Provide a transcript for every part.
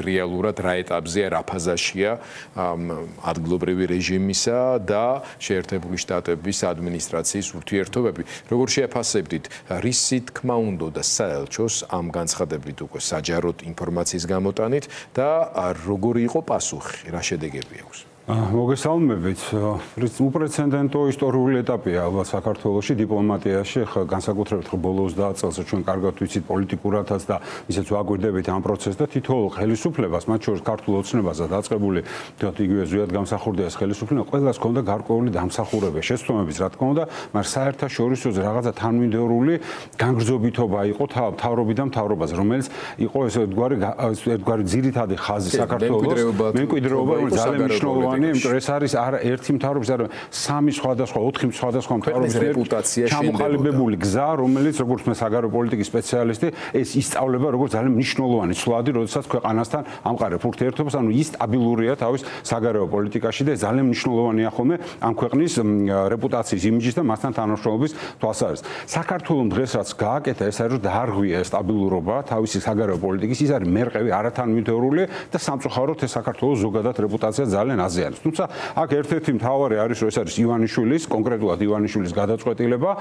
რეალურად რა ეტაპზეა, რა ფაზაშია ადგილობრივი რეჟიმისა და შეერთებული შტატების ადმინისტრაციის ურთიერთობები. როგორ შეაფასებდით, რისი თქმა უნდა საელჩოს ამ განცხადებით უკვე საჯაროდ ინფორმაციის გამოტანით და როგორი იყო პასუხი, რა შედეგები აქვს? მოგესალმებით. უპრეცედენტო ისტორიული ეტაპია ალბათ საქართველოში დიპლომატიაში, განსაკუთრებით ბოლო 30 წელს ჩვენ კარგად ვიცით პოლიტიკურათაც და ისეც ვაგვირდებით ამ პროცესს და თითოეულ ხელისუფლებას, მათ შორის ქართულ ოცნებაზე დაწყებული იგივე ზვიად გამსახურდია ეს ხელისუფლება, ყველას ჰქონდა გარკვეული დამსახურება, შეცდომების რა თქმა უნდა, მაგრამ საერთაშორისოზე რაღაცა თანმიმდევრული განგრძობითობა იყო მთავრობიდან მთავრობაზე, რომელიც იყო ეს ერთგვარი ძირითადი ხაზი საქართველოს მემკვიდრეობა, რომელიც ძალიან მნიშვნელოვანია. ეს არის არა ერთი მთავრობის, არა სამი სხვადასხვა, 4 სხვადასხვა მთავრობის რეპუტაცია ჩამოყალიბებული გზა, რომელიც როგორც მე საგარეო პოლიტიკის სპეციალისტი, ეს ისწავლება როგორც ძალიან მნიშვნელოვანი ცვლადი, როდესაც ქვეყანასთან ამყარებ ურთიერთობას, ანუ ის სტაბილურია თავის საგარეო პოლიტიკაში და ძალიან მნიშვნელოვანია ხოლმე ამ ქვეყნის რეპუტაციის, იმიჯის და მასთან თანამშრომლობის თვალსაზრისით. საქართველოს დღეს რაც გააკეთა, ეს არის რომ დაარღვია სტაბილურობა თავისი საგარეო პოლიტიკის, ის არის მერყევი არათანმიმდევრული და სამწუხაროდ ეს საქართველოს ზოგადად რეპუტაცია ძალიან აზიანებს. თუმცა აქ ერთ-ერთი მთავარი არის რომ ეს არის ივანიშვილის, კონკრეტულად ივანიშვილის გადაწყვეტილება,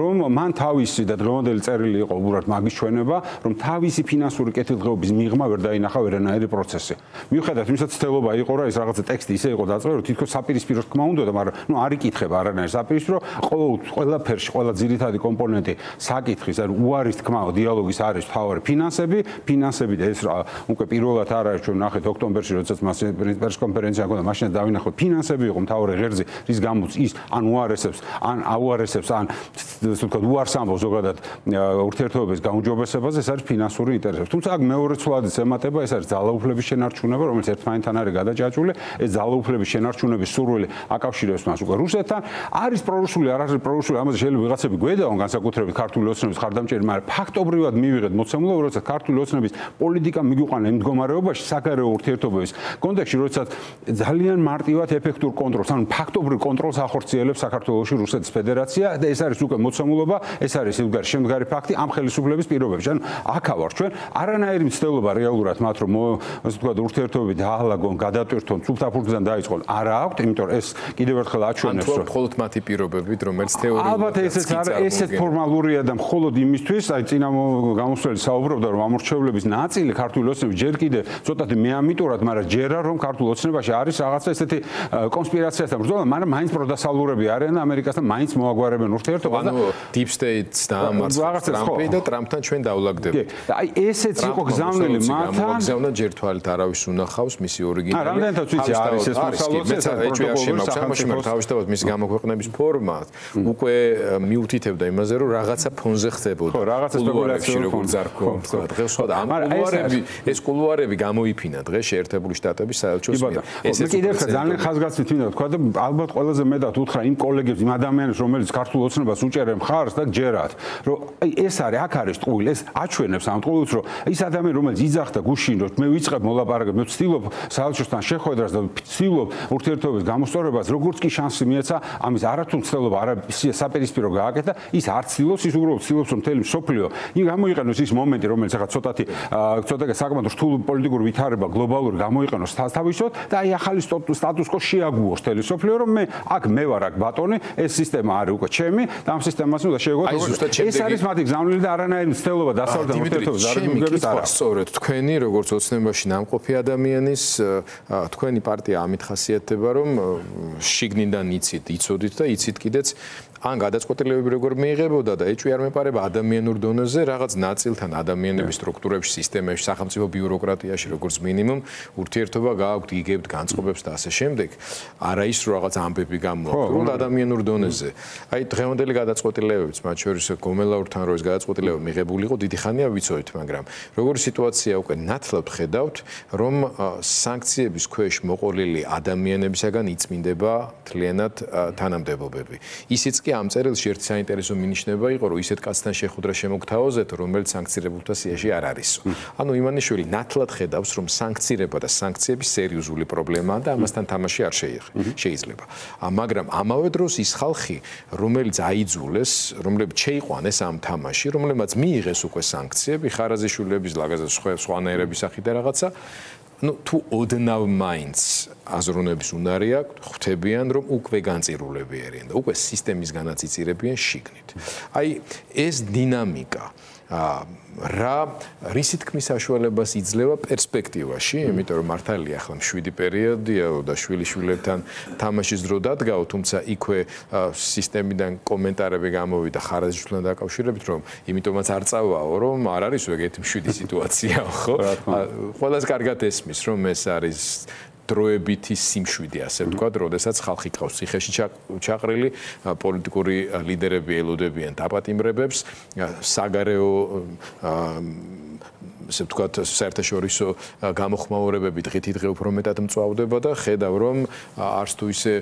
რომ მან თავისი და დღევანდელი წერილი იყო უბრალოდ მაგის ჩვენება, რომ თავისი ფინანსური კეთილდღეობის მიღმა ვერ დაინახა ვერანაირი პროცესი. მიუხედავად იმისა, ცდელობა იყო რა ეს რაღაცა ტექსტი ისე იყო დაწერილი, რომ თითქოს საპირისპირო თქმა უნდა, მაგრამ არ იკითხება არანაირ საპირისპირო, ყველაფერში, ყველა ძირითადი კომპონენტი საკითხის, ანუ უარის თქმა, დიალოგის არის თავარი ფინანსები და ეს უკვე პირველად არ არის ჩვენ ნახეთ ოქტომბერში, როდესაც მას პრესკონფერენცია ჰქონდა, მაშინ დავინახოთ ფინანსები იყო მთავარი ღერძი, რის გამოც ის ან უარესებს, ან აუარესებს, ან ასე ვთქვათ, უარს ამბობს ზოგადად ურთიერთობების გაუმჯობესებაზე, ეს არის ფინანსური ინტერესები. თუმცა აქ მეორე ცვლადიც ემატება, ეს არის ძალაუფლების შენარჩუნება, რომელიც ერთმანეთთან არის გადაჭაჭული, ეს ძალაუფლების შენარჩუნების სურვილი აკავშირებს მას უკვე რუსეთთან. არის პრორუსული, არ არის პრორუსული, ამაზე შეიძლება ვიღაცები გვედაონ, განსაკუთრებით ქართული ოცნების ხარდამჭერი, მაგრამ ფაქტობრივად მივიღეთ მოცემულობა, როდესაც ქართული ოცნების პოლიტიკა მიგვიყვანა იმ მდგომარეობაში საგარეო ურთიერთობების კონტექსტში, როდესაც ძალიან მარტივად ეფექტურ კონტროლს, ანუ ფაქტობრივ კონტროლს ახორციელებს საქართველოში რუსეთის ფედერაცია და ეს არის უკვე მოცემულობა, ეს არის შემდგარი ფაქტი ამ ხელისუფლების პირობებში. ანუ აქა ვარ ჩვენ, არანაირი მცდელობა რეალურად მათ რომ ასე ვთქვათ ურთიერთობები დაალაგონ, გადატვირთონ, სუფთაფუძვლიდან დაიწყონ, არა აქვთ, იმიტომ რომ ეს კიდევ ერთხელ აჩვენებს რომ მხოლოდ მათი პირობებით, რომელიც თეორიულად ალბათ ესეც ფორმალურია და მხოლოდ იმისთვის, აი წინა გამოსვლელი საუბრობდა რომ ამორჩევლების ნაწილი ქართული ოცნების ჯერ კიდევ ცოტათი მეამიტურად, მაგრამ ჯერა რომ ქართულ ოცნებაში არის რაღაცა ესეთი კონსპირაციასთან ბრძოლა, მაგრამ მაინც პროდასალურები არიან და ამერიკასთან მაინც მოაგვარებენ ურთიერთობას და Deep State-ს დაამარცხებს ტრამპი და ტრამპთან ჩვენ დავლაგდებით. და აი ესეც იყო გზავნილი მათთან. გამოგზავნა ჯერ თვალით არავის უნახავს მისი ორიგინალი. რამდენადაც ვიცი არის ეს მოსალოცე და პროტოკოლი თავისთავად მისი გამოქვეყნების ფორმა უკვე მიუთითებდა იმაზე, რომ რაღაცა ფონზე ხდებოდა. ხო, რაღაცა სპეკულაცია როგორ ზარქონთ. დღეს სხვა ამ კულუარები გამოიფინა დღეს შეერთებული შტატების საელჩოს მიერ. ესე კიდევ ერთხელ ძალიან ხაზგასმით მინდა თქვა და ალბათ ყველაზე მეტად უთხრა იმ კოლეგებს, იმ ადამიანებს, რომელიც ქართულ ოცნებას უჭერენ მხარს და გჯერათ, რომ ეს არის, აქ არის ტყუილი, ეს აჩვენებს ამ ტყუილს, რომ ის ადამიანი, რომელიც იძახდა გუშინ, რომ მე ვიწყებ მოლაპარაკებებს, მე ვცდილობ საელჩოსთან შეხვედრას და ვცდილობ ურთიერთობების გამოსწორებას, როგორც კი შანსი მიეცა, ამის არათუ მცდელობა, არა საპირისპირო გააკეთა, ის არ ცდილობს, ის უბრალოდ ცდილობს, რომ მთელი მსოფლიო იმ გამოიყენოს ის მომენტი, რომელიც ახლა ცოტათი საკმაოდ რთული პოლიტიკური ვითარება გლობალური გამოიყენოს თავისოთ და აი ახალი სტატუს კო შეაგუოს მთელი მსოფლიო, რომ მე ვარ აქ ბატონი, ეს სისტემა არის უკვე ჩემი და ამ სისტემას უნდა შეგოთ, ეს არის მათი გზავნილი და არანაირი მცდელობა დასავლეთ ურთიერთობებს არ მიგებს არა. სწორედ თქვენი როგორც ოცნებაში ნამყოფი ადამიანის თქვენი პარტია ამით ხასიათდება, რომ შიგნიდან იცოდით და იცით კიდეც ან გადაწყვეტილებები როგორ მიიღებოდა და ეჭვი არ მეპარება ადამიანურ დონეზე რაღაც ნაწილთან ადამიანების სტრუქტურებში, სისტემებში, სახელმწიფო ბიუროკრატიაში როგორც მინიმუმ ურთიერთობა გააქვთ, იგებთ განწყობებს და ასე შემდეგ. არა ის რომ რაღაც ამბები გამოაქვთ ადამიანურ დონეზე. აი დღევანდელი გადაწყვეტილებებიც, მათ შორის გომელაურთან რო ეს გადაწყვეტილება მიღებული იყო, დიდი ხანია ვიცოდით, მაგრამ როგორი სიტუაცია უკვე ნათლად ხედავთ, რომ სანქციების ქვეშ მოყოლილი ადამიანებისაგან იწმინდება მთლიანად თანამდებობები. ისიც კი ამ წერილში ერთი საინტერესო მინიშნება იყო, რომ ისეთ კაცთან შეხვედრა შემოგთავაზეთ, რომელიც სანქცირებულთა სიაში არ არისო. ანუ ივანიშვილი ნათლად ხედავს, რომ სანქცირება და სანქციები სერიოზული პრობლემაა და ამასთან თამაში არ შეიძლება. მაგრამ ამავე დროს ის ხალხი, რომელიც აიძულეს, რომლებიც შეიყვანეს ამ თამაში, რომლებმაც მიიღეს უკვე სანქციები, ხარაზიშვილების, ლაგაზის სხვანაირების სახით და რაღაცა, თუ ოდნავ მაინც აზროვნების უნარი აქვთ, ხვდებიან, რომ უკვე განწირულები არიან და უკვე სისტემისგანაც იწირებიან შიგნით. აი ეს დინამიკა რისი თქმის საშუალებას იძლევა პერსპექტივაში, იმიტომ რომ მართალია ახლა მშვიდი პერიოდია და შვილიშვილებთან თამაშის დრო დადგაო, თუმცა იქვე სისტემიდან კომენტარები გამოვიდა ხარაზიშვილთან დაკავშირებით, რომ იმიტომაც არ წავაო, რომ არ არის ეგეთი მშვიდი სიტუაციაა, ხო? ყველას კარგად ესმის, რომ ეს არის დროებითი სიმშვიდე, ასე ვთქვათ, როდესაც ხალხი ყავს ციხეში ჩაყრილი, პოლიტიკური ლიდერები ელოდებიან დაპატიმრებებს, საგარეო ასე ვთქვათ, საერთაშორისო გამოხმაურებები დღითიდღე უფრო მეტად მწვავდება და ხედავ, რომ არც თუ ისე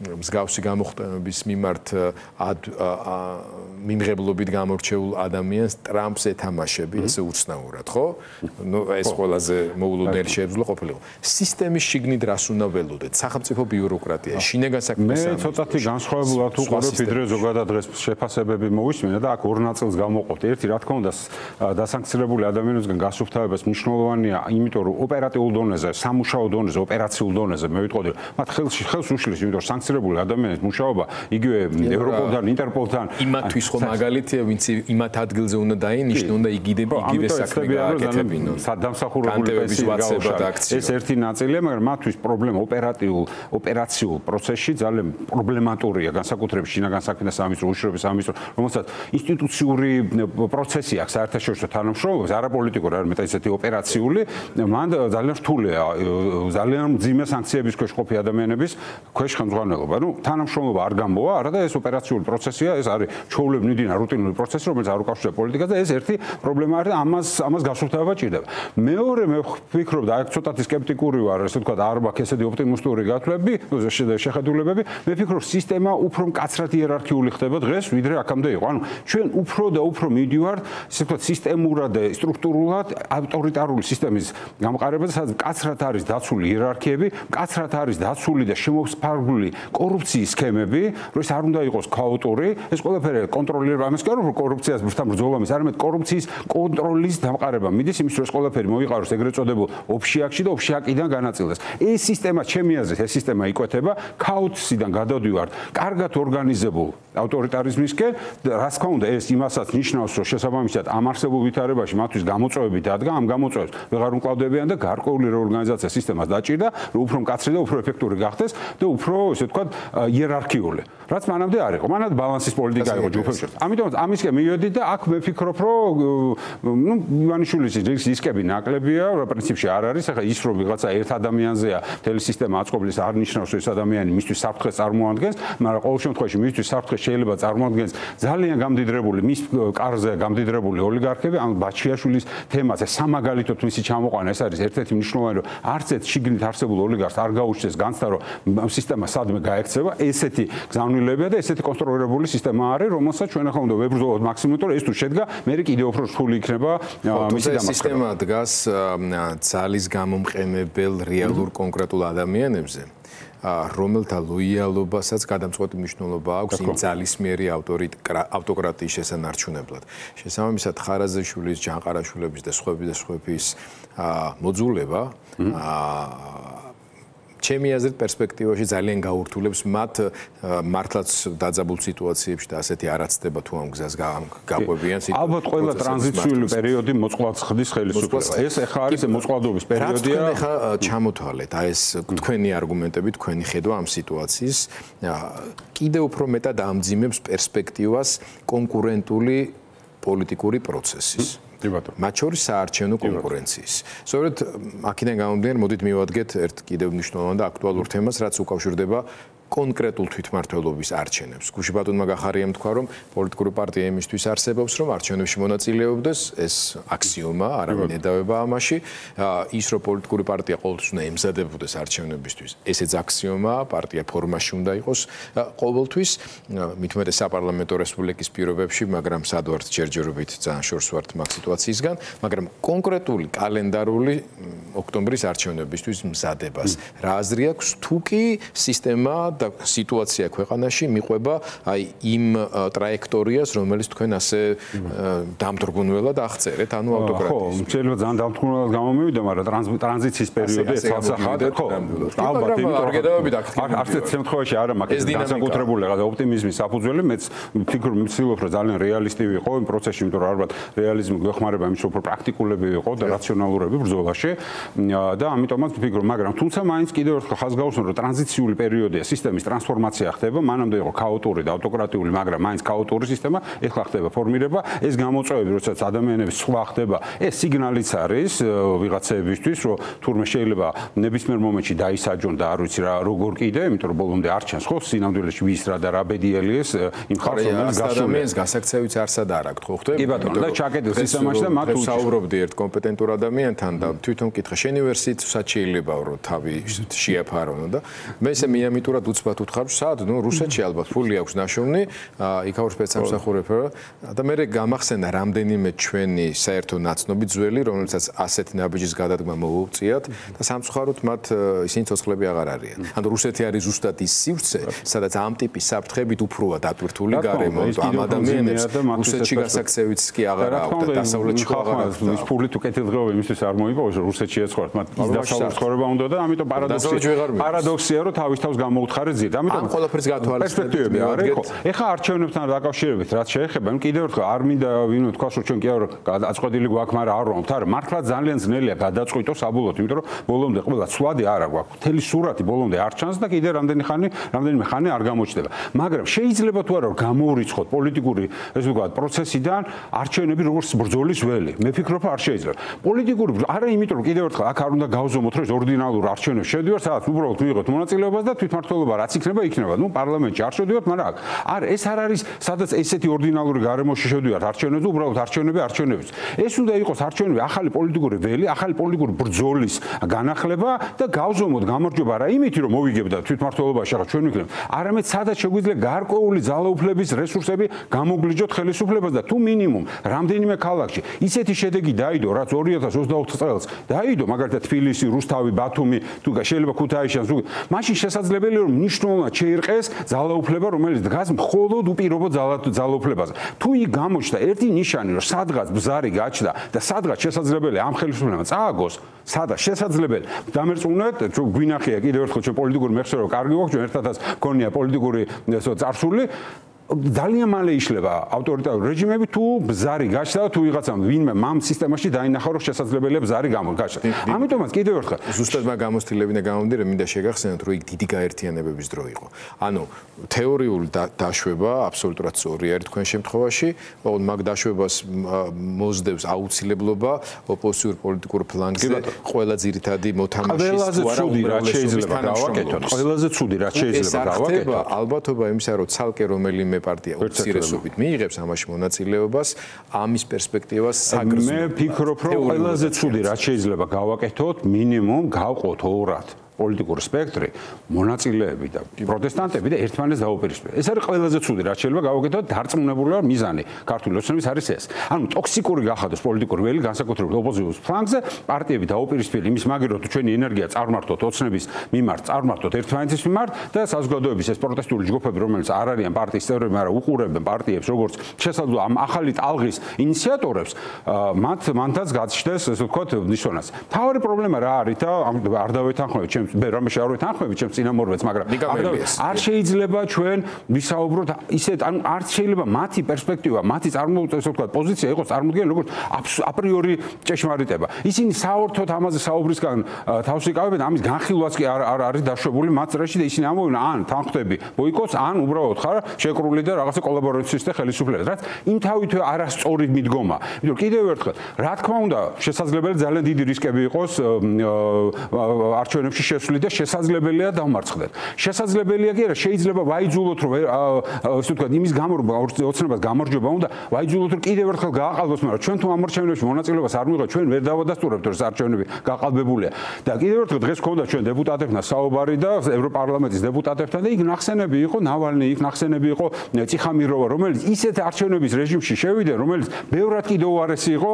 მსგავსი გამოხმაურების მიმართ მიმღებლობით გამორჩეულ ადამიანს ტრამპს ეთამაშები ესე უცნაურად, ხო? ეს ყველაზე მოულოდნელი შეძლო ყოფილიყო. სისტემის შიგნით რას უნდა ველოდეთ? სახელმწიფო ბიუროკრატია, შინაგან საქმეთა მე ცოტათი განსხვავებულად უყურებ, ვიდრე ზოგადად დღეს შეფასებები მოვისმინე და აქ ორ ნაწილს გავმოყოფთ. ერთი, რა თქმა უნდა, დასანქცირებული ადამიანებისგან გასუფთავებას მნიშვნელოვანია, იმიტომ რომ ოპერატიულ დონეზე, სამუშაო დონეზე, ოპერაციულ დონეზე მე ვიტყოდი, მათ ხელს უშლის, იმიტომ რომ სანქცირებული ადამიანის მუშაობა იგივე ევროპოლთან, ინტერპოლთან იმათვის ხო მაგალითია, ვინც იმათ ადგილზე უნდა დაინიშნო, უნდა იგივე საქმე გააკეთებინონ. დამსახურებული პენსიის გავუშვათ. ეს ერთი ნაწილია, მაგრამ მათთვის პრობლემა ოპერაციულ პროცესში ძალიან პრობლემატურია, განსაკუთრებით შინაგან საქმეთა სამინისტრო, უშუალოდ სამინისტრო, რომელსაც ინსტიტუციური პროცესი აქვს საერთაშორისო თანამშრომლობას, არაპოლიტიკური, არ მეტად ისეთი ოპერაციული, მან ძალიან რთულია, ძალიან მძიმე სანქციების ქვეშ ყოფი ადამიანების ქვეშ ხელმძღვანელობა. თანამშრომლობა არ გამოვა, არა და ეს ოპერაციული პროცესია, ეს არის ჩვეულებრივი რუტინული პროცესი, რომელიც არ უკავშირდება პოლიტიკას და ეს ერთი პრობლემა არის და ამას გასუფთავება ჭირდება. მეორე მე ვფიქრობ და აქ ცოტათი სკეპტიკური ვარ, ასე ვთქვათ, არ მაქვს ესეთი ოპტიმისტური გათვლები, შეხედულებები. მე ვფიქრობ, სისტემა უფრო მკაცრად იერარქიული ხდება დღეს, ვიდრე აქამდე იყო. ანუ ჩვენ უფრო და უფრო მივდივართ, ასე ვთქვათ, სისტემურად და სტრუქტურულად ავტორიტარული სისტემის გამყარებაზე, სადაც მკაცრად არის დაცული იერარქიები, მკაცრად არის დაცული და შემოსფარგლული კორუფციის სქემები, რომ ეს არ უნდა იყოს ქაოტური, ეს ყველაფერი კონტროლირება, ამას კი არა, რომ კორუფციას ბრთან ბრძოლამის, არამედ კორუფციის კონტროლის დამყარება მიდის, იმის რომ ეს ყველაფერი მოიყაროს ეგრეთ წოდებულ ოფშიაკში და ოფშიაკიდან განაწილდეს. ეს სისტემა ჩემი აზრით, ეს სისტემა იკვეთება ქაოტისიდან გადავდივართ კარგად ორგანიზებულ ავტორიტარიზმისკენ და რა თქმა უნდა, ეს იმასაც ნიშნავს, რომ შესაბამისად ამ არსებულ ვითარებაში მათთვის გამოწვევები დადგა, ამ გამოწვევებს ვეღარ უმკლავდებიან და გარკვეული რეორგანიზაცია სისტემას დაჭირდა, რომ უფრო მკაცრი და უფრო ეფექტური გახდეს და უფრო, ესე ვთქვათ, იერარქიული. რაც მანამდე არ იყო. მანამდე ბალანსის პოლიტიკა იყო ჯგუფებში. ამიტომ ამისკენ მივედი და აქ მე ვფიქრობ, რომ ივანიშვილის რისკები ნაკლებია, რა პრინციპში არ არის. ახლა ის რომ ვიღაცა ერთ ადამიანზეა მთელი სისტემა აწყობლის, არ ნიშნავს, რომ ეს ადამიანი მისთვის საფრთხეს წარმოადგენს, მაგრამ ყოველ შემთხვევაში მისთვის საფრთხეს შეიძლება წარმოადგენს ძალიან გამდიდრებული, მის კარზე გამდიდრებული ოლიგარქები, ანუ ბაჩიაშვილის თემაზე სამაგალითოდ მისი ჩამოყვანა, ეს არის ერთ-ერთი მნიშვნელოვანი, რომ არც ერთ შიგნით არსებულ ოლიგარქს არ გაუჩნდეს განცდა, რომ სისტემა სადმე გაექცევა. ესეთი გზავნილებია და ესეთი კონსტრუირებული სისტემა არის, რომელსაც ჩვენ ახლა უნდა ვებრძოლოთ მაქსიმუმად, რომ ეს თუ შედგა, მე კიდევ უფრო რთული იქნება მისი დამარცხება. სისტემა დგას ძალის გამომყენებელ რეალურ კონკრეტულ ადამიანებზე, რომელთა ლოიალობასაც გადამწყვეტი მნიშვნელობა აქვს იმ ძალისმიერი ავტოკრატიის შესანარჩუნებლად. შესაბამისად, ხარაზიშვილის, ჯანყარაშვილების და სხვების მოძულება ჩემი აზრით პერსპექტივაში ძალიან გაურთულებს მათ მართლაც დაძაბულ სიტუაციებში და ასეთი არაცდება თუ ამ გზას გაყვებიან სიტუაციას. ალბათ ყველა ტრანზიციული პერიოდი მოწყვლად ხდის ხელისუფლება. ეს ახლა არის მოწყვლადობის პერიოდია. რა თქმა უნდა, ჩამოთვალეთ, აი ეს თქვენი არგუმენტები, თქვენი ხედვა ამ სიტუაციის კიდევ უფრო მეტად ამძიმებს პერსპექტივას კონკურენტული პოლიტიკური პროცესის. მათ შორის საარჩევნო კონკურენციის. სწორედ აქედან გამომდინარე, მოდით მივადგეთ ერთ კიდევ მნიშვნელოვან და აქტუალურ თემას, რაც უკავშირდება კონკრეტულ თვითმმართველობის არჩევნებს. გუშინბატონმა გახარიამ თქვა, რომ პოლიტიკური პარტია იმისთვის არსებობს, რომ არჩევნებში მონაწილეობდეს, ეს აქსიომა, არავინ ედავება ამაში. ის რომ პოლიტიკური პარტია ყოველთვის უნდა ემზადებოდეს არჩევნებისთვის, ესეც აქსიომაა, პარტია ფორმაში უნდა იყოს ყოველთვის, მით უმეტეს საპარლამენტო რესპუბლიკის პირობებში, მაგრამ სად ვართ ჯერჯერობით ძალიან შორს ვართ მაგ სიტუაციისგან, მაგრამ კონკრეტული კალენდარული ოქტომბრის არჩევნებისთვის მზადებას. რა აზრი აქვს თუ კი სისტემა და სიტუაცია ქვეყანაში მიყვება აი იმ ტრაექტორიას, რომელიც თქვენ ასე დამთრგუნველად აღწერეთ, ანუ ავტოკრატიის. ხო, შეიძლება ძალიან დამთრგუნველად გამომივიდა, მაგრამ ტრანზიციის პერიოდი ეცალსახად, ხო. ალბათ, არც ერთ შემთხვევაში არ მაქვს განსაკუთრებული რაღაცა ოპტიმიზმის საფუძველი, მეც ვფიქრობ, ვცდილობ, რომ ძალიან რეალისტი ვიყო იმ პროცესში, იმიტომ რომ ალბათ რეალიზმი გვეხმარება იმის, რომ უფრო პრაქტიკულები ვიყო და რაციონალურები ბრძოლაში და ამიტომაც ვფიქრობ, მაგრამ თუმცა მაინც კიდევ ერთხელ ხაზს გავუსვენ, რომ ტრანზიციული პერიოდია, სისტემის ტრანსფორმაცია ხდება, მანამდე იყო ქაოტური და ავტოკრატიული, მაგრამ მაინც ქაოტური სისტემა, ეხლა ხდება ფორმირება, ეს გამოწვევები, როდესაც ადამიანების სხვა ხდება, ეს სიგნალიც არის ვიღაცეებისთვის, რომ თურმე შეიძლება ნებისმიერ მომენტში დაისაჯონ და არ ვიცი რა როგორ კიდე, იმიტომ რომ ბოლომდე არ ჩანს ხო სინამდვილეში ვის რა და რა ბედიელი ეს იმ ხალხს რომელიც ადამიანს გასაქცევიც არსად არ აქვს ხო ხდება? კი ბატონო, და ჩაკეტილ სისტემაში და მათ საუბრობდი ერთ კომპეტენტურ ადამიანთან და თვითონ მკითხა შენ უნივერსიტეტსაც შეიძლება რომ თავი შეაფარონო და მე ესე მიამიტურად უცბად ვთხარ სად ნუ რუსეთში ალბათ ფული აქვს ნაშოვნი იქაურ სპეცსამსახურებო და მე გამახსენდა რამდენიმე ჩვენი საერთო ნაცნობი ძველი რომელსაც ასეთ ნაბიჯის გადადგმა მოუწიათ და სამწუხაროდ მათ ისინი ცოცხლები აღარ არიან. ანუ რუსეთი არის ზუსტად ის სივრცე, სადაც ამ ტიპის საფრთხებით უფროა დატვირთული გარემო, ამ ადამიანებს რუსეთში გასაქცევიც კი აღარ აქვს და დასავლეთში აღარ აქვს. ის ფული თუ კეთილდღეობა იმისთვის არ მოიპოვოს, რომ რუსეთში ეცხოვრათ, მათ ის დასავლეთ ცხოვრება უნდა და ამიტომ პარადოქსია, რომ თავის თავს გამოუთხარეთ ზედ. ამიტომ ყველაფერს გათვალისწინებები არის. ხო, ეხა არჩევნებთან დაკავშირებით რაც შეეხება, კიდევ ერთხელ არ მინდა ვინმე თქვას, რომ ჩვენ კი არ გაწყვეტილი გვაქვს, მაგრამ არ ვამბობთ, არა, მართლა ძალიან ძნელია გადაწყვიტოს საბოლოოდ, იმიტომ რომ ბოლომდე ყველა ცვლადი არ აქვს. მთელი სურათი ბოლომდე არ ჩანს და კიდე რამდენიმე ხანი არ გამოჩნდება. მაგრამ შეიძლება თუ არა გამოურიცხოთ პოლიტიკური ესე ვთქვათ პროცესიდან არჩევნები როგორც ბრძოლის ველი. მე ვფიქრობ არ შეიძლება. პოლიტიკური არა იმიტომ რომ კიდევ ერთხელ აქ არ უნდა გავზომოთ რომ ორდინალურ არჩევნებში შევდივართ, სადაც უბრალოდ მიიღოთ მონაწილეობას და თვითმმართველობა რაც იქნება. ნუ პარლამენტში არ შევდივართ, მაგრამ აქ არ ეს არ არის სადაც ესეთი ორდინალური გარემოში შევდივართ არჩევნებზე, უბრალოდ არჩევნები. ეს უნდა იყოს არჩევნები ახალი პოლიტიკური ველი, ახალი პოლიტიკური ბრძოლის განახლება და გავზომოთ გამარჯვება არა იმით რომ მოვიგებ და თვითმმართველობაში ახლა ჩვენ ვიქნებ, არამედ სადაც შეგვიძლია გარკვეული ძალაუფლების რესურსები გამოგლიჯოთ ხელისუფლებას და თუ მინიმუმ რამდენიმე ქალაქში ისეთი შედეგი დაიდო, რაც 2024 წელს დაიდო, მაგალითად თბილისი, რუსთავი, ბათუმი, თუ შეიძლება ქუთაისში, მაშინ შესაძლებელია რომ მნიშვნელოვნად შეირყეს ძალაუფლება, რომელიც დგას მხოლოდ უპირობო ძალაუფლებაზე. თუ იქ გამოჩნდა ერთი ნიშანი, რომ სადღაც ბზარი გაჩნდა და სადღაც შესაძლებელია ამ ხელისუფლებამ წააგოს, სადაც შესაძლებელი დამერწმუნეთ, რომ გვინახია კიდევ ერთხელ ჩვენ პოლიტიკური მეხსოვრო კარგი გვაქვს, ჩვენ ერთადაც გქონია პოლიტიკური წარსული ძალიან მალე იშლება ავტორიტარული რეჟიმები თუ ბზარი გაჩნდა თუ ვიღაცამ ვინმე მამ სისტემაში დაინახა რომ შესაძლებელია ბზარი გამოჩნდა. ამიტომაც კიდევ ერთხელ ზუსტად მაგ გამოცდილებიდან გამომდინარე მინდა შეგახსენოთ რომ იქ დიდი გაერთიანებების დრო იყო. ანუ თეორიული დაშვება აბსოლუტურად სწორია ერთ თქვენ შემთხვევაში, ოღონდ მაგ დაშვებას მოსდევს აუცილებლობა ოპოზიციურ პოლიტიკურ ფლანგზე ყველა ძირითადი მოთამაშის ყველაზე ცუდი რაც შეიძლება გავაკეთოთ. ალბათობა იმისა რომ ცალკე რომელიმე პარტია უცირესობით მიიღებს ამაში მონაწილეობას, ამის პერსპექტივას საგრძნობ. მე ვფიქრობ, რომ ყველაზე ცუდი რაც შეიძლება გავაკეთოთ, მინიმუმ გავყოთ ორად. პოლიტიკური სპექტრი, მონაწილეები და პროტესტანტები და ერთმანეთს დაუპირისპირდეთ. ეს არის ყველაზე ცუდი, რაც შეიძლება გავაკეთოთ, დარწმუნებული ვარ მიზანი ქართული ოცნების არის ეს. ანუ ტოქსიკური გახადოს პოლიტიკური ველი, განსაკუთრებით ოპოზიციურ ფლანგზე, პარტიები დაუპირისპირდეთ იმის მაგირო თუ ჩვენი ენერგია წარმართოთ ოცნების მიმართ, წარმართოთ ერთმანეთის მიმართ და საზოგადოების ეს პროტესტული ჯგუფები, რომელიც არ არიან პარტიის წევრები, მაგრამ უყურებენ პარტიებს, როგორც შესაძლოა ამ ახალი ტალღის ინიციატორებს, მათაც გაჩნდეს, ესე ვთქვათ, ნიშნაც. თავი პრობლემა რა არის და არ დავეთანხმებით ჩემს მე რამეში არ ვეთანხმები ჩემს წინამორბედს, მაგრამ არ შეიძლება ჩვენ ვისაუბროთ ისეთ, ანუ არ შეიძლება მათი პერსპექტივა, მათი პოზიცია იყოს წარმოდგენილი როგორც აპრიორი ჭეშმარიტება. ისინი საერთოდ ამაზე საუბრისგან თავს იკავებენ, ამის განხილვაც კი არ არის დაშვებული მათ წრეში და ისინი ამბობენ, ან თანხმდები ბოიკოტს, ან უბრალოდ ხარ შეკრული და რაღაცა კოლაბორაციისთან ხელისუფლებას, რაც იმ თავითვე არასწორი მიდგომა. იმიტომ კიდევ ერთხელ, რა თქმა უნდა, შესაძლებელი ძალიან დიდი რისკები იყოს არჩევნებში შესვლით და შესაძლებელია დავმარცხდეთ. შესაძლებელია კი არა, შეიძლება ვაიძულოთ რომ ასე ვთქვათ, იმის გამო რომ ოცნებას გამარჯვება უნდა, ვაიძულოთ რომ კიდევ ერთხელ გააყალბოს, მაგრამ ჩვენ თუ ამორჩევნებში მონაწილეობას არ მივიღებთ, ჩვენ ვერ დავადასტურებთ რომ არჩევნები გაყალბებულია. და კიდევ ერთხელ დღეს გქონდა ჩვენ დეპუტატებთან საუბარი და ევროპარლამენტის დეპუტატებთან და იქ ნახსენები იყო ნავალნი, იქ ნახსენები იყო წიხამიროვა, რომელიც ისეთ არჩევნების რეჟიმში შევიდა, რომელიც ბევრად კიდევ უარესი იყო,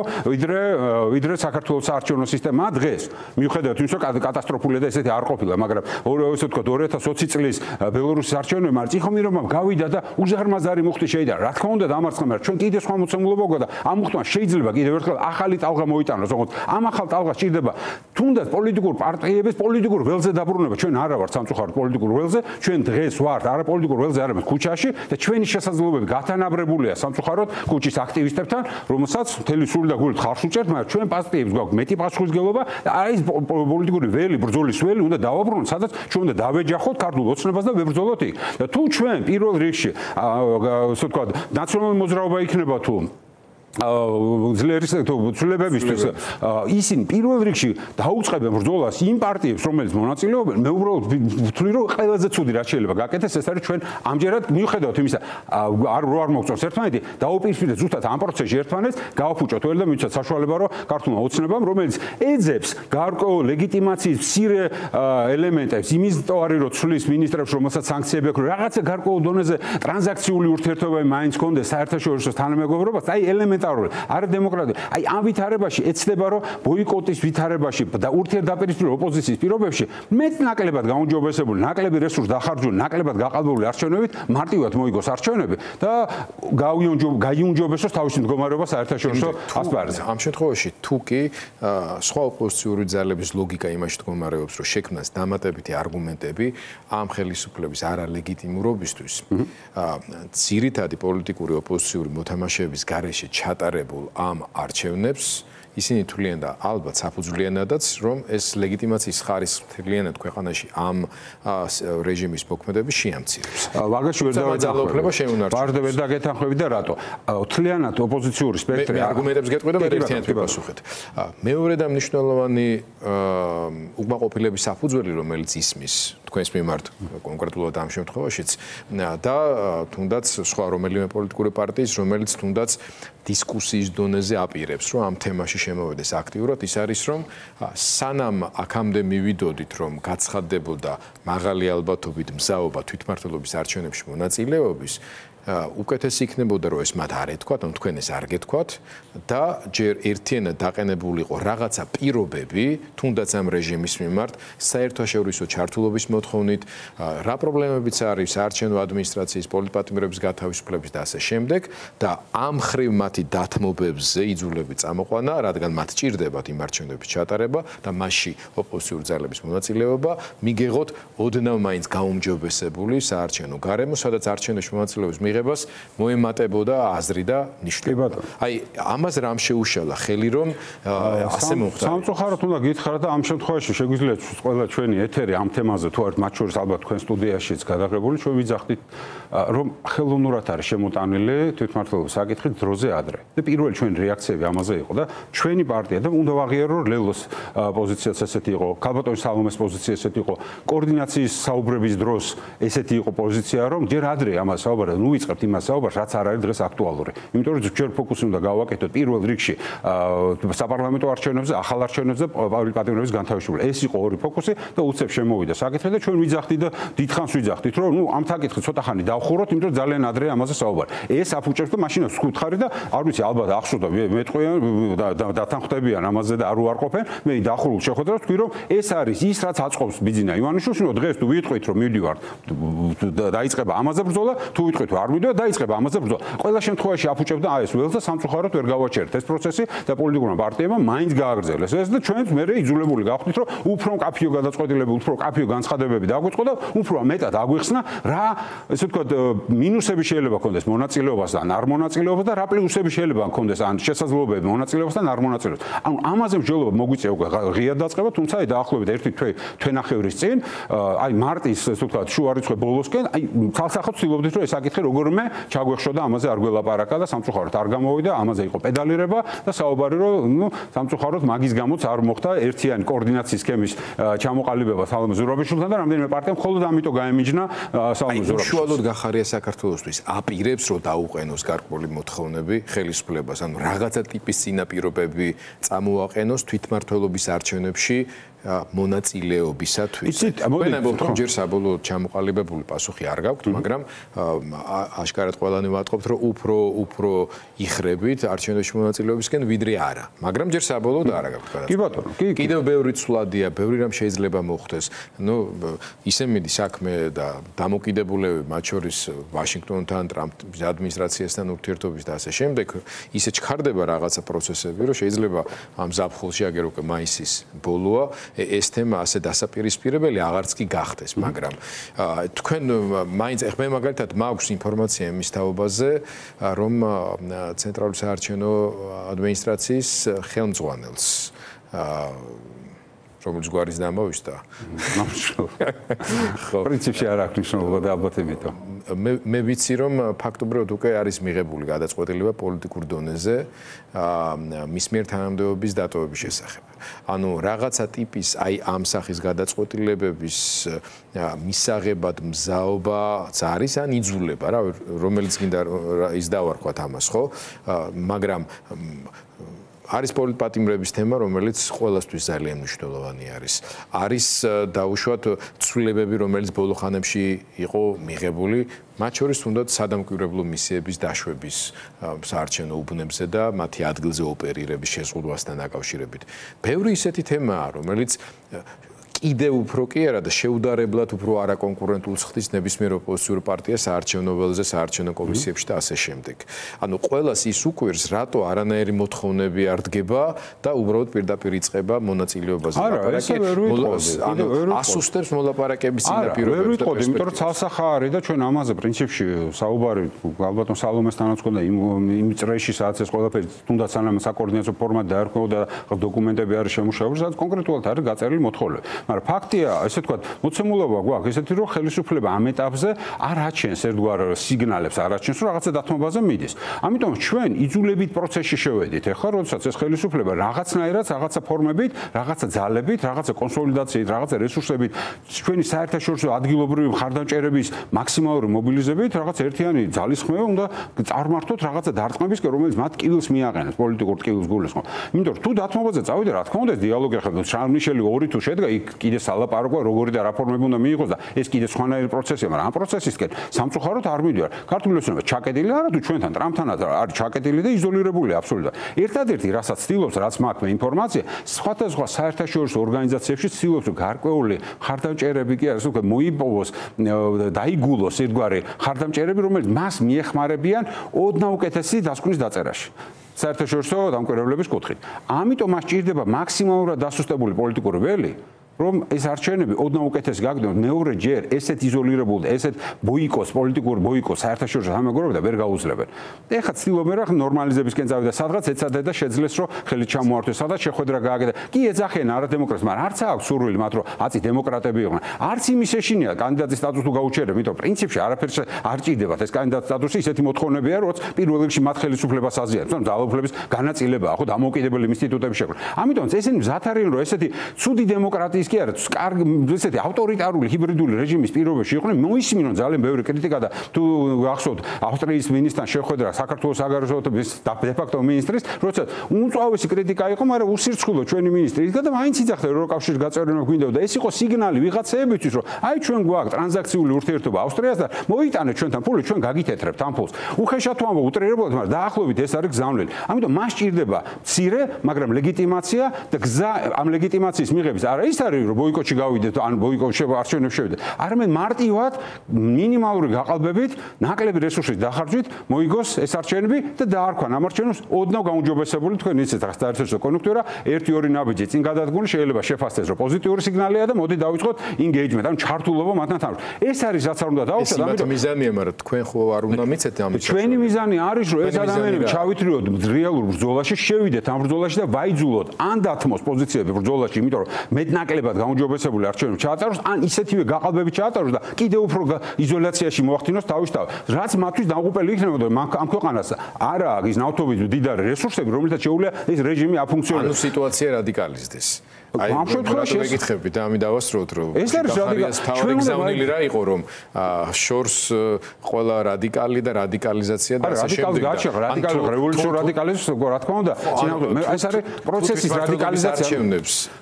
ვიდრე საქართველოს საარჩევნო სისტემა დღეს. მიუხედავად იმისა, რომ კატასტროფულია და ესეთი არ ყოფილა, მაგრამ ასე ვთქვათ 2020 წლის ბელორუსის არჩევნები, მაგრამ წიხამიროვამ გავიდა და უზარმაზარი მუხტი შეიტანა. რა თქმა უნდა დამარცხა, მაგრამ ჩვენ კიდევ სხვა მოცემულობა გვაქვს და ამ მუხტმა შეიძლება კიდევ ერთხელ ახალი ტალღა მოიტანოს, თუმცა ამ ახალ ტალღას სჭირდება თუნდაც პოლიტიკურ პარტიების პოლიტიკურ ველზე დაბრუნება. ჩვენ არა ვართ სამწუხაროდ პოლიტიკურ ველზე, ჩვენ დღეს ვართ არა პოლიტიკურ ველზე, არამედ ქუჩაში და ჩვენი შესაძლებლობები გათანაბრებულია სამწუხაროდ ქუჩის აქტივისტებთან, რომელსაც მთელი სული და გულით ხარს უჭერთ, მაგრამ ჩვენ პარტიებს გვაქვს მეტი პასუხისმგებლობა და აი პოლიტიკური ველი, ბრძოლის ველი უნდა დავაბრუნოთ, სადაც ჩვენ უნდა დავეჯახოთ ქართულ ოცნებას და ვებრძოლოთ იქ. და თუ ჩვენ პირველ რიგში ასე ვთქვათ, ნაციონალური მოძრაობა იქნება თუ ცვლილებებისთვის ისინი პირველ რიგში დაუწყებენ ბრძოლას იმ პარტიებს, რომელიც მონაწილეობენ, მე უბრალოდ ვთვლი, რომ ყველაზე ცუდი რაც შეიძლება გაკეთდეს, ეს არის ჩვენ ამჯერად მიუხედავად იმისა, არ მოგწონს ერთმანეთი, დაუპირისპირდეთ ზუსტად ამ პროცესში ერთმანეთს, გავაფუჭოთ ველი და მივცეთ საშუალება, რომ ქართულმა ოცნებამ, რომელიც ეძებს გარკვეულ ლეგიტიმაციის მცირე ელემენტებს, იმის თუ არის, რომ ცვლის მინისტრებს, რომელსაც სანქციები აქვს, რაღაცა გარკვეულ დონეზე ტრანზაქციული ურთიერთობები მაინც კონდეს საერთაშორისო თანამეგობრობას, აი ელემენტ არა დემოკრატია. აი ამ ვითარებაში ეცდება რომ ბოიკოტის ვითარებაში და ურთიერთდაპირისპირება ოპოზიციის პირობებში მეტ ნაკლებად გაუმჯობესებული, ნაკლები რესურს დახარჯული, ნაკლებად გაყალბებული არჩევნებით მარტივად მოიგოს არჩევნები და გაიუმჯობესოს თავისი მდგომარეობა საერთაშორისო ასპარეზზე. ამ შემთხვევაში თუ კი სხვა ოპოზიციური ძალების ლოგიკა იმაში მდგომარეობს, რომ შექმნას დამატებითი არგუმენტები ამ ხელისუფლების არალეგიტიმურობისთვის, ძირითადი პოლიტიკური ოპოზიციური მოთამაშეების გარეშე ჩატარებულ ამ არჩევნებს ისინი თვლიან და ალბათ საფუძვლიანადაც, რომ ეს ლეგიტიმაციის ხარისხი მთლიანად ქვეყანაში ამ რეჟიმის მოქმედების შეამცირებს. ვაგაში ვერ დავაძალოხება, ვარდა ვერ დაგეთანხმები და რატო? თლიანად ოპოზიციური სპექტრი არგუმენტებს გეტყვი და მე ერთიანად გიპასუხეთ. მეორე და მნიშვნელოვანი უკმაყოფილების საფუძველი, რომელიც ისმის თქვენს მიმართ კონკრეტულად ამ შემთხვევაშიც და თუნდაც სხვა რომელიმე პოლიტიკური პარტიის, რომელიც თუნდაც დისკუსიის დონეზე აპირებს, რომ ამ თემაში შემოვიდეს აქტიურად, ის არის, რომ სანამ აქამდე მივიდოდით, რომ გაცხადდებოდა მაღალი ალბათობით მზაობა თვითმმართველობის არჩევნებში მონაწილეობის, უკეთესი იქნებოდა, რომ ეს მათ არ ეთქვათ, ან თქვენ ეს არ გეთქვათ და ჯერ ერთიანად დაყენებულიყო რაღაცა პირობები, თუნდაც ამ რეჟიმის მიმართ, საერთაშორისო ჩართულობის მოთხოვნით, რა პრობლემებიც არის საარჩევნო ადმინისტრაციის პოლიტპატიმრების გათავისუფლების და ასე შემდეგ და ამ ხრივ მათი დათმობებზე იძულები წამოყვანა, რადგან მათ ჭირდებათ იმ არჩევნების ჩატარება და მასში ოპოზიციური ძალების მონაწილეობა, მიგეღოთ ოდნავ მაინც გაუმჯობესებული საარჩევნო გარემო, სადაც არჩევნებში მონაწილეობის მიღებას მოემატებოდა აზრი და ნიშნობა. აი, ამას რამ შეუშალა ხელი, რომ ასე მოხდა? სამწუხაროდ უნდა გითხრათ და ამ შემთხვევაში შეგვიძლია ყველა ჩვენი ეთერი ამ თემაზე თუ არის მათ შორის ალბათ თქვენ სტუდიაშიც გადაღებული, ჩვენ ვიძახდით, რომ ხელოვნურად არის შემოტანილი თვითმმართველობის საკითხი დროზე ადრე. და პირველი ჩვენი რეაქციები ამაზე იყო და ჩვენი პარტია და უნდა ვაღიარო, რომ ლელოს პოზიციაც ესეთი იყო, ქალბატონის სალომეს პოზიცია ესეთი იყო, კოორდინაციის საუბრების დროს ესეთი იყო პოზიცია, რომ ჯერ ადრე ამას საუბარდა, ნუ ვიწყებთ იმას საუბარს, რაც არ არის დღეს აქტუალური. იმიტომ რომ ჯერ ფოკუსი უნდა გავაკეთოთ პირველ რიგში საპარლამენტო არჩევნებზე, ახალ არჩევნებზე და პოლიტპატიმრების განთავისუფლება. ეს იყო ორი ფოკუსი და უცებ შემოვიდა საკითხი და ჩვენ ვიძახდით და დიდხანს ვიძახდით, რომ ნუ ამ საკითხი ცოტა ხანი დავხუროთ, იმიტომ რომ ძალიან ადრე ამაზე საუბარი. ეს აფუჭებს და მაშინაც ვკითხარი და არ ვიცი, ალბათ ახსოვდა მეტყვიან და დათანხმდებიან ამაზე და არ უარყოფენ. მე დახურულ შეხვედრას ვთქვი, რომ ეს არის ის, რაც აწყობს ბიძინა ივანიშვილს, რომ დღეს თუ ვიტყვით, რომ მივდივართ დაიწყება ამაზე ბრძოლა, თუ ვიტყვით, არ მივდივართ, დაიწყება ამაზე ბრძოლა. ყველა შემთხვევაში აფუჭებდა ეს ველს და სამწუხაროდ ვერ გავაჩერეთ ეს პროცესი და პოლიტიკურმა პარტიებმა მაინც გააგრძელეს ეს და ჩვენც მე იძულებული გავხდით, რომ უფრო მკაფიო გადაწყვეტილებები, უფრო მკაფიო განცხადებები დაგვიწყო და უფრო მეტად აგვიხსნა რა, ესე ვთქვათ, მინუსები შეიძლება ქონდეს მონაწილეობასთან, არ მონაწილეობას და რა პლუსები შეიძლება ქონდეს ან შესაძლებლობები მონაწილეობასთან, არ მონაწილეობას. ანუ ამაზე მსჯელობა მოგვიწევა ღია დაწყება, თუმცა აი დაახლოებით ერთი თვენახევრის წინ, აი მარტის, ესე ვთქვათ, შუა რიცხვი ბოლოსკენ, აი ცალსახად ვცდილობდით, რომ ეს საკითხი როგორ როგორმე ჩაგვეხშოდა ამაზე არ გველაპარაკა და სამწუხაროდ არ გამოვიდა, ამაზე იყო პედალირება და საუბარი რომ სამწუხაროდ მაგის გამოც არ მოხდა ერთიანი კოორდინაციის სქემის ჩამოყალიბება სალომე ზურაბიშვილთან და რამდენიმე პარტიამ მხოლოდ ამიტომ გაემიჯნა სალომე ზურაბიშვილს. უშუალოდ გახარია საქართველოსთვის აპირებს რომ დაუყენოს გარკვეული მოთხოვნები ხელისუფლებას, ანუ რაღაცა ტიპის წინაპირობები წამოაყენოს თვითმმართველობის არჩევნებში მონაწილეობისათვის. ვენებობთ რომ ჯერ საბოლოოდ ჩამოყალიბებული პასუხი არ გაქვთ, მაგრამ აშკარად ყველანი ვატყობთ რომ უფრო იხრებით არჩევნებში მონაწილეობისკენ ვიდრე არა. მაგრამ ჯერ საბოლოოდ არ გაქვთ გადაწყვეტილება. კი ბატონო, კი. კიდევ ბევრი ცვლადია, ბევრი რამ შეიძლება მოხდეს. ისე მიდის საქმე და დამოკიდებულებები მათ შორის ვაშინგტონთან, ტრამპის ადმინისტრაციასთან ურთიერთობის და ასე შემდეგ, ისე ჩქარდება რაღაცა პროცესები, რომ შეიძლება ამ ზაფხულში აგერ უკვე მაისის ბოლოა ეს თემა ასე დასაპირისპირებელი აღარც კი გახდეს, მაგრამ თქვენ მაინც მე მაგალითად მაქვს ინფორმაცია იმის თაობაზე, რომ ცენტრალური საარჩევნო ადმინისტრაციის ხელმძღვანელს რომელიც გვარის დამოვიშთა. ხო, პრინციპში არ აქვს მნიშვნელობა და ალბათ იმიტომ. მე ვიცი რომ ფაქტობრივად უკვე არის მიღებული გადაწყვეტილება პოლიტიკურ დონეზე მის მიერ თანამდებობის დატოვების შესახებ. ანუ რაღაცა ტიპის აი ამ სახის გადაწყვეტილებების მისაღებად მზაობაც არის ან იძულება რა რომელიც გინდა ის დავარქვათ ამას ხო მაგრამ არის პოლიტპატიმრების თემა, რომელიც ყველასთვის ძალიან მნიშვნელოვანი არის. არის დაუშვათ ცვლილებები, რომელიც ბოლო ხანებში იყო მიღებული, მათ შორის თუნდაც სადამკვირვებლო მისიების დაშვების საარჩევნო უბნებზე და მათი ადგილზე ოპერირების შეზღუდვასთან დაკავშირებით. ბევრი ისეთი თემაა, რომელიც კიდევ უფრო კი არა და შეუდარებლად უფრო არაკონკურენტულს ხდის ნებისმიერ ოპოზიციურ პარტიას საარჩევნო ველზე, საარჩევნო კომისიებში და ასე შემდეგ. ანუ ყველას ის უკვირს, რატო არანაირი მოთხოვნები არ დგება და უბრალოდ პირდაპირ იწყება მონაწილეობაზე ლაპარაკი. ანუ ასუსტებს მოლაპარაკების წინაპირობებს. ვერ ვიტყოდი, იმიტომ რომ ცალსახა არის და ჩვენ ამაზე პრინციპში საუბარი ალბათ სალომესთანაც ქონდა იმ წრეში, სადაც ეს ყველაფერი თუნდაც სანამ საკოორდინაციო ფორმატ დაერქვეოდა და დოკუმენტები არის შემუშავებული, სადაც კონკრეტულად არის გაწერილი მოთხოვნები. მაგრამ ფაქტია, ესე ვთქვათ, მოცემულობა გვაქვს ესეთი, რომ ხელისუფლება ამ ეტაპზე არ აჩენს ერთგვარ სიგნალებს, არ აჩენს, რომ რაღაცა დათმობაზე მიდის. ამიტომ ჩვენ იძულებით პროცესში შევედით. ეხლა, როდესაც ეს ხელისუფლება რაღაცნაირად, რაღაცა ფორმებით, რაღაცა ძალებით, რაღაცა კონსოლიდაციით, რაღაცა რესურსებით, ჩვენი საერთაშორისო ადგილობრივი მხარდამჭერების მაქსიმალური მობილიზებით, რაღაც ერთიანი ძალისხმევა უნდა წარმართოთ რაღაცა დარტყმებისკენ, რომელიც მათ კილს მიაყენებს, პოლიტიკურ კილს გულისხმობს. იმიტომ რომ თუ დათმობაზე წავიდა, რა თქმა უნდა, ეს დიალოგი ახლა შარლ-მიშელი ორი თუ შედგა, იქ კიდე სალაპარაკოა, როგორი და რა ფორმები უნდა მიიღოს და ეს კიდე სხვანაირი პროცესია, მაგრამ ამ პროცესისკენ სამწუხაროდ არ მიდივარ. ქართული ოცნება ჩაკეტილი არა თუ ჩვენთან, ტრამპთანაც არის ჩაკეტილი და იზოლირებული აბსოლუტურად. ერთადერთი, რასაც ცდილობს, რაც მაქვს მე ინფორმაცია, სხვადასხვა საერთაშორისო ორგანიზაციებში ცდილობს, რომ გარკვეული მხარდამჭერები კი არის, უკვე მოიპოვოს, დაიგულოს ერთგვარი მხარდამჭერები, რომელიც მას მიეხმარებიან ოდნავ უკეთესი დასკვნის დაწერაში. საერთაშორისო დამკვირვებლების კუთხით. ამიტომ მას ჭირდება მაქსიმალურად დასუსტებული პოლიტიკური ველი, რომ ეს არჩევნები ოდნავ უკეთეს გაგდნოთ მეორეჯერ ესეთ იზოლირებულ და ესეთ ბოიკოტს, პოლიტიკურ ბოიკოტს საერთაშორისო სამეგობრობებთან ვერ გაუძლებენ. ეხლა ცდილობენ რა ნორმალიზებისკენ წავიდა სადღაც ეცადა და შეძლეს რომ ხელით ჩამოართვეს, სადღაც შეხვედრა გააკეთა. კი ეძახიან არადემოკრატს, მაგრამ არც აქვს სურვილი მათ რომ აცი დემოკრატები იყვნენ. არც იმის ეშინია კანდიდატის სტატუსს თუ გაუჩერებ, იმიტომ რომ პრინციპში არაფერს არ ჭირდებათ ეს კანდიდატის სტატუსი, ისეთი მოთხოვნებია, რომ პირველ რიგში მათ ხელისუფლებას აზიანებს, რომ ძალაუფლების განაწილებაა, ხო, დამოუკიდებელი ინსტიტუტების შექმნა. ამიტომ ესენი მზად არიან, რომ ესეთი ცუდი დემოკრატიის კი არა, კარგი ესეთი ავტორიტარული ჰიბრიდული რეჟიმის პირობებში იყვნენ, მოისმინონ ძალიან ბევრი კრიტიკა და თუ გახსოვთ ავსტრიის მინისტრთან შეხვედრა საქართველოს საგარეშოთების დე-ფაქტო მინისტრის, როცა უმწვავესი კრიტიკა იყო, მაგრამ უსირცხულო ჩვენი მინისტრი იდგა და მაინც იძახდა რომ კავშირის გაწევრიანება გვინდა და ეს იყო სიგნალი ვიღაცეებისთვის, რომ აი ჩვენ გვაქვს ტრანზაქციული ურთიერთობა ავსტრიასთან, მოიტანეთ ჩვენთან ფული, ჩვენ გაგითეთრებთ ამ ფულს. უხეშად თუ ამბობ უტრირებულად, მაგრამ დაახლოებით ეს არის გზავნილი. ამიტომ მას ჭირდება მცირე, მაგრამ ლეგიტიმაცია და გზა ამ ლეგიტიმაციის მიღების არა ის არის რომ ბოიკოტში გავიდეთ ან ბოიკოტში არჩევნებში შევიდეთ. არამედ მარტივად მინიმალური გაყალბებით, ნაკლები რესურსის დახარჯვით მოიგოს ეს არჩევნები და დაარქვან ამ არჩევნებს ოდნავ გაუმჯობესებული თქვენ იცით რა საერთაშორისო კონიუნქტურა 1-2 ნაბიჯი წინ გადადგმული შეიძლება შეფასდეს რომ პოზიტიური სიგნალია და მოდი დავიწყოთ ინგეიჯმენტ ან ჩართულობა მათთან თანხმობრივ. ეს არის რაც არ უნდა დავუშვათ, ამიტომ მიზანია, მაგრამ თქვენ ხო არ უნდა მიცეთ ამის. ჩვენი მიზანი არის რომ ეს ადამიანები ჩავითრიოთ რეალურ ბრძოლაში, შევიდეთ ამ ბრძოლაში და ვაიძულოთ ან დათმოს პოზიციები ბრძოლაში, იმიტომ რომ მეტნაკლებად აუცილებლად გაუმჯობესებული არჩევნები ჩაატაროს, ან ისეთივე გაყალბები ჩაატაროს და კიდევ უფრო იზოლაციაში მოახდინოს თავისთავად. რაც მათთვის დამღუპელი იქნებოდა ამ ქვეყანას არ აქვს ნავთობის მდიდარი რესურსები, რომლითაც შეუძლია ეს რეჟიმი აფუნქციონირდეს. ანუ სიტუაცია რადიკალიზდეს. ამ შემთხვევაში მეგითხებით და ამი დავასრულოთ რომ ეს არის თავი გზავნილი რა იყო რომ შორს ყველა რადიკალი და რადიკალიზაცია და ასე შემდეგ. რადიკალურ რევოლუციურ რადიკალიზმს რა თქმა უნდა, ეს არის პროცესის რადიკალიზაცია.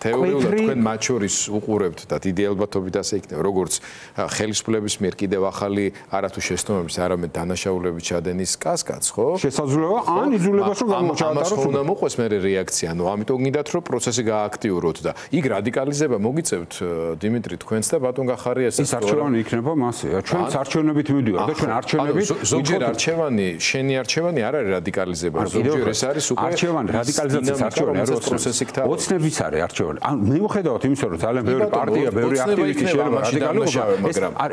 თეორიულად თქვენ მათ შორის უყურებთ და დიდი ალბათობით ასე იქნება, როგორც ხელისუფლების მიერ კიდევ ახალი არათუ შეცდომების, არამედ დანაშაულების ჩადენის კასკადს, ხო? შესაძლოა ან იზოლებას რომ გამოჩაატაროს. ამას უნდა მოყვეს მე რეაქცია, ანუ ამიტომ გინდათ რომ პროცესი გააქტიუროთ და იქ რადიკალიზება მოგიწევთ დიმიტრი თქვენს და ბატონ გახარიას ეს არჩევანი იქნება მასე. ჩვენც არჩევნებით მივდივართ და ჩვენ არჩევნებით ზოგჯერ არჩევანი, შენი არჩევანი არ არის რადიკალიზება, ზოგჯერ ეს არის უკვე არჩევანი, რადიკალიზაციის არჩევანი არის პროცესით. ოცნების არის არჩევანი. ან მიუხედავად იმისა, რომ ძალიან ბევრი პარტია, ბევრი აქტივისტი შეიძლება რადიკალიზება,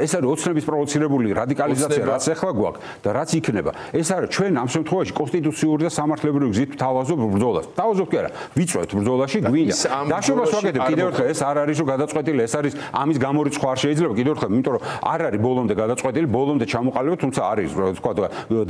ეს არის ოცნების პროვოცირებული რადიკალიზაცია, რაც ახლა გვაქვს და რაც იქნება. ეს არის ჩვენ ამ შემთხვევაში კონსტიტუციური და სამართლებრივი გზით თავაზობ ბრძოლას. თავაზობ კი არა, ვიწროეთ ბრძოლაში გვინდა. დაშობას ვაკეთებ კიდევ ერთხელ, ეს არ არის რომ გადაწყვეტილი, ეს არის ამის გამორიცხვა არ შეიძლება კიდევ ერთხელ, იმიტომ რომ არ არის ბოლომდე გადაწყვეტილი, ბოლომდე ჩამოყალიბება, თუმცა არის რა თქვა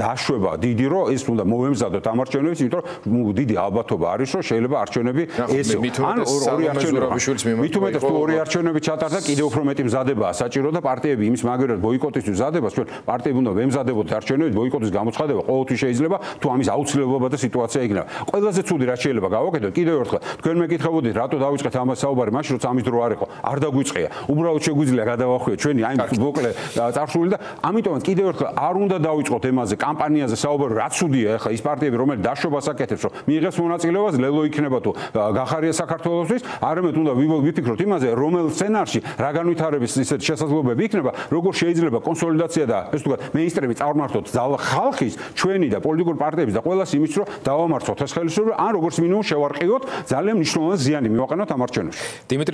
დაშვება დიდი, რომ ეს უნდა მოვემზადოთ ამ არჩევნებს, იმიტომ რომ დიდი ალბათობა არის, რომ შეიძლება არჩევნები ესო. ან ორი არჩევნები, მით უმეტეს თუ ორი არჩევნები ჩატარდა, კიდევ უფრო მეტი მზადებაა საჭირო და პარტიები იმის მაგერად ბოიკოტისთვის მზადებას, ჩვენ პარტიები უნდა ვემზადებოდეთ არჩევნებით, ბოიკოტის გამოცხადება ყოველთვის შეიძლება, თუ ამის აუცილებლობა და სიტუაცია იქნება. ყველაზე ცუდი რაც შეიძლება გავაკეთოთ, კიდევ ერთხელ, თქვენ მეკითხებოდით, რატო დავიწყეთ ამას საუბარი, მაშინ როცა ამის დრო არ იყო, არ დაგვიწყია. უბრალოდ შეგვიძლია გადავახვიოთ ჩვენი აი მოკლე წარსული და ამიტომაც კიდევ ერთხელ არ უნდა დავიწყოთ ემაზე კამპანიაზე საუბარი, რაც უდია ახლა ის პარტიები, რომელიც დაშობას აკეთებს, რომ მიიღებს მონაწილეობას, ლელო იქნება თუ გახარია საქართველოსთვის, არამედ უნდა ვიფიქროთ იმაზე, რომელ სცენარში რა განვითარების ისეთი შესაძლებლობები იქნება, როგორ შეიძლება კონსოლიდაცია და ეს თქვა მეინსტრიმი წარმართოთ ხალხის, ჩვენი და პოლიტიკური პარტიების და ყველას იმის, რომ დავამარცხოთ ეს ხელისუფლება, ან როგორც მინიმუმ შევარყიოთ ძალიან მნიშვნელოვანი ზიანი მივაყენოთ ამ არჩევნებში. დიმიტრი